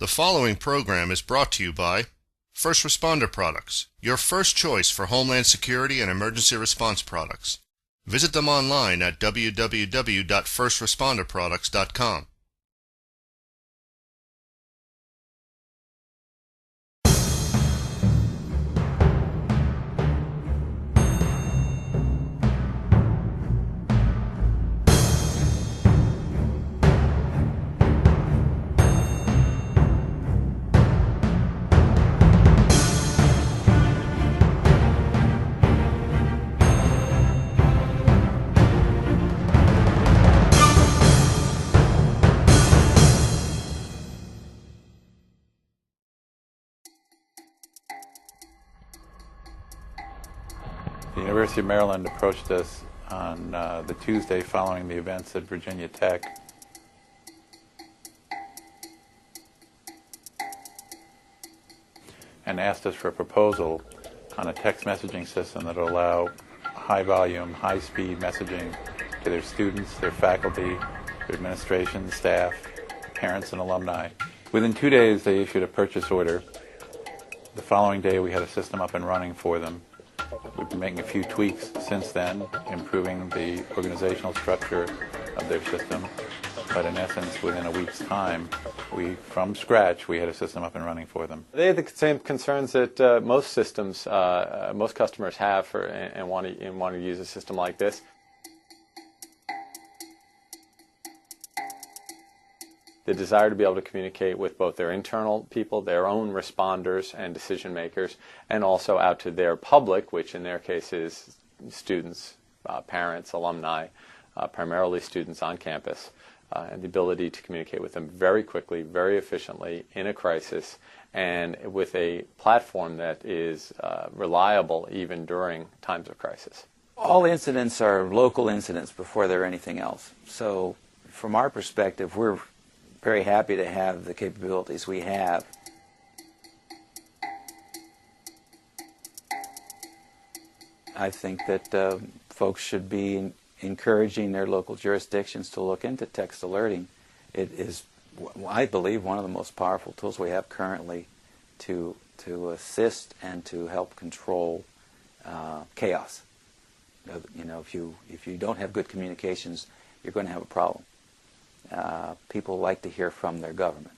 The following program is brought to you by First Responder Products, your first choice for Homeland Security and emergency response products. Visit them online at www.firstresponderproducts.com. The University of Maryland approached us on the Tuesday following the events at Virginia Tech and asked us for a proposal on a text messaging system that will allow high-volume, high-speed messaging to their students, their faculty, their administration, staff, parents, and alumni. Within 2 days, they issued a purchase order. The following day, we had a system up and running for them. We've been making a few tweaks since then, improving the organizational structure of their system. But in essence, within a week's time, from scratch, we had a system up and running for them. They had the same concerns that most systems, most customers have and want to use a system like this. The desire to be able to communicate with both their internal people, their own responders and decision makers, and also out to their public, which in their case is students, parents, alumni, primarily students on campus, and the ability to communicate with them very quickly, very efficiently in a crisis, and with a platform that is reliable even during times of crisis. All incidents are local incidents before they're anything else. So from our perspective, we're very happy to have the capabilities we have. I think that folks should be encouraging their local jurisdictions to look into text alerting. It is, I believe, one of the most powerful tools we have currently to assist and to help control chaos. You know, if you don't have good communications, you're going to have a problem. People like to hear from their government.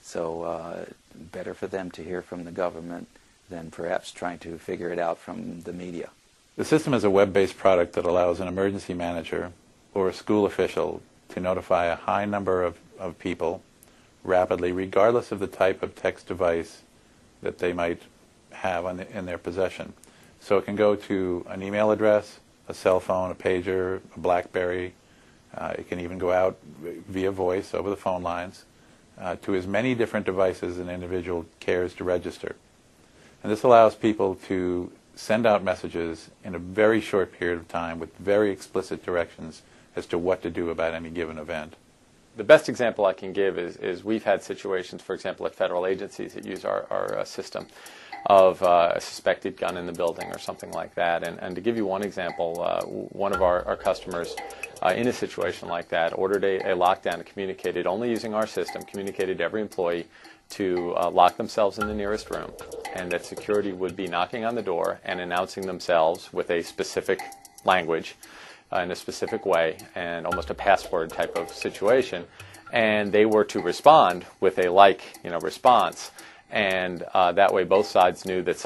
So better for them to hear from the government than perhaps trying to figure it out from the media. The system is a web-based product that allows an emergency manager or a school official to notify a high number of people rapidly, regardless of the type of text device that they might have in their possession. So it can go to an email address, a cell phone, a pager, a BlackBerry. It can even go out via voice over the phone lines to as many different devices an individual cares to register. And this allows people to send out messages in a very short period of time with very explicit directions as to what to do about any given event. The best example I can give is we've had situations, for example, at federal agencies that use our system of a suspected gun in the building or something like that. And to give you one example, one of our customers in a situation like that ordered a lockdown and communicated, only using our system, communicated to every employee to lock themselves in the nearest room, and that security would be knocking on the door and announcing themselves with a specific language in a specific way, and almost a password type of situation. And they were to respond with a response. And that way both sides knew that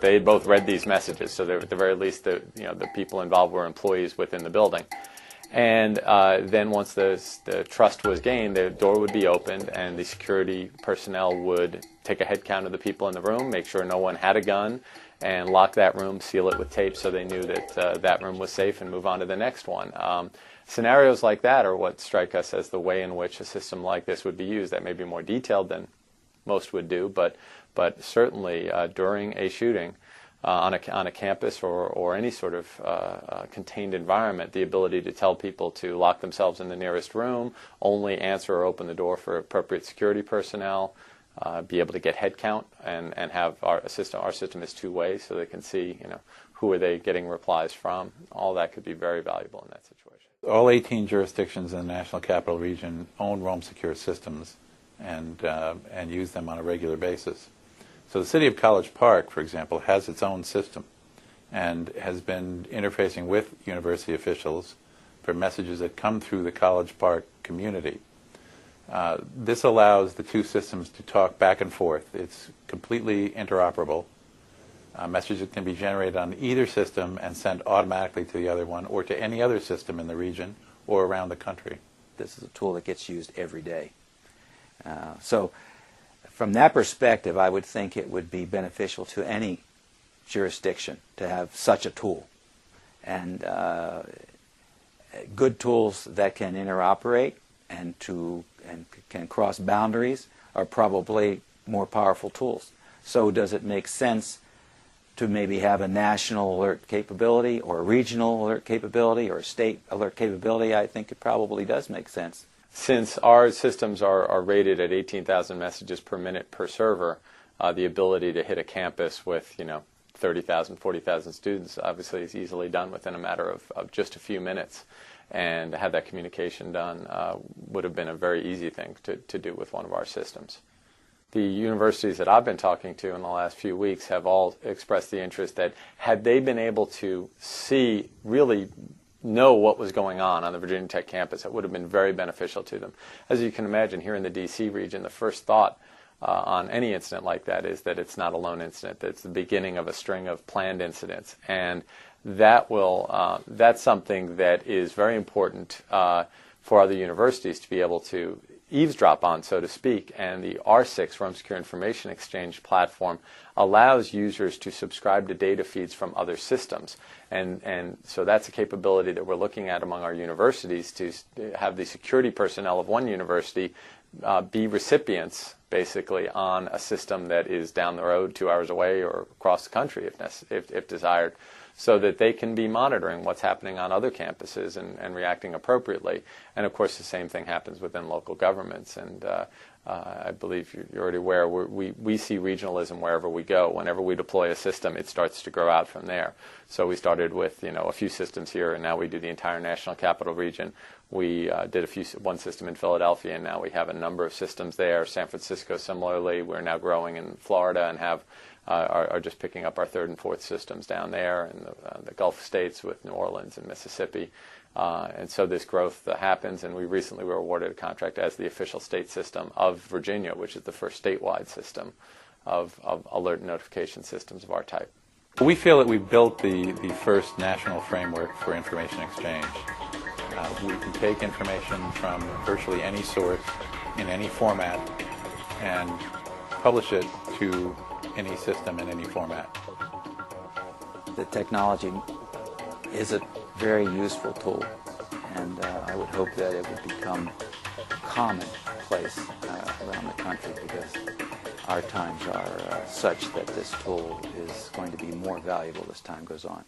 they had both read these messages, so at the very least the people involved were employees within the building. And then once the trust was gained, the door would be opened and the security personnel would take a head count of the people in the room, make sure no one had a gun, and lock that room, seal it with tape so they knew that that room was safe, and move on to the next one. Scenarios like that are what strike us as the way in which a system like this would be used. That may be more detailed than most would do, but certainly during a shooting on a campus or any sort of contained environment, the ability to tell people to lock themselves in the nearest room, only answer or open the door for appropriate security personnel, be able to get head count, and have our system is two-way, so they can see who are they getting replies from. All that could be very valuable in that situation. All 18 jurisdictions in the National Capital Region own Roam Secure systems, and use them on a regular basis. So the city of College Park, for example, has its own system and has been interfacing with university officials for messages that come through the College Park community. This allows the two systems to talk back and forth. It's completely interoperable. Messages can be generated on either system and sent automatically to the other one or to any other system in the region or around the country. This is a tool that gets used every day. So from that perspective, I would think it would be beneficial to any jurisdiction to have such a tool. And good tools that can interoperate and can cross boundaries are probably more powerful tools. So does it make sense to maybe have a national alert capability or a regional alert capability or a state alert capability? I think it probably does make sense. Since our systems are rated at 18,000 messages per minute per server, the ability to hit a campus with 30,000, 40,000 students obviously is easily done within a matter of just a few minutes. And to have that communication done would have been a very easy thing to do with one of our systems. The universities that I've been talking to in the last few weeks have all expressed the interest that had they been able to really know what was going on the Virginia Tech campus, it would have been very beneficial to them. As you can imagine, here in the D.C. region, the first thought on any incident like that is that it's not a lone incident, that it's the beginning of a string of planned incidents. And that's something that is very important for other universities to be able to eavesdrop on, so to speak, and the R6, Rome Secure Information Exchange platform, allows users to subscribe to data feeds from other systems. And so that's a capability that we're looking at among our universities, to have the security personnel of one university be recipients, basically, on a system that is down the road, 2 hours away, or across the country if desired, so that they can be monitoring what's happening on other campuses and reacting appropriately. And of course, the same thing happens within local governments. And I believe you're already aware, we see regionalism wherever we go. Whenever we deploy a system, it starts to grow out from there. So we started with a few systems here, and now we do the entire National Capital Region. We did one system in Philadelphia, and now we have a number of systems there. San Francisco, similarly, we're now growing in Florida and are just picking up our third and fourth systems down there in the Gulf states with New Orleans and Mississippi. And so this growth happens, and we recently were awarded a contract as the official state system of Virginia, which is the first statewide system of alert and notification systems of our type. We feel that we've built the first national framework for information exchange. We can take information from virtually any source in any format and publish it to any system in any format. The technology is a very useful tool, and I would hope that it would become commonplace around the country, because our times are such that this tool is going to be more valuable as time goes on.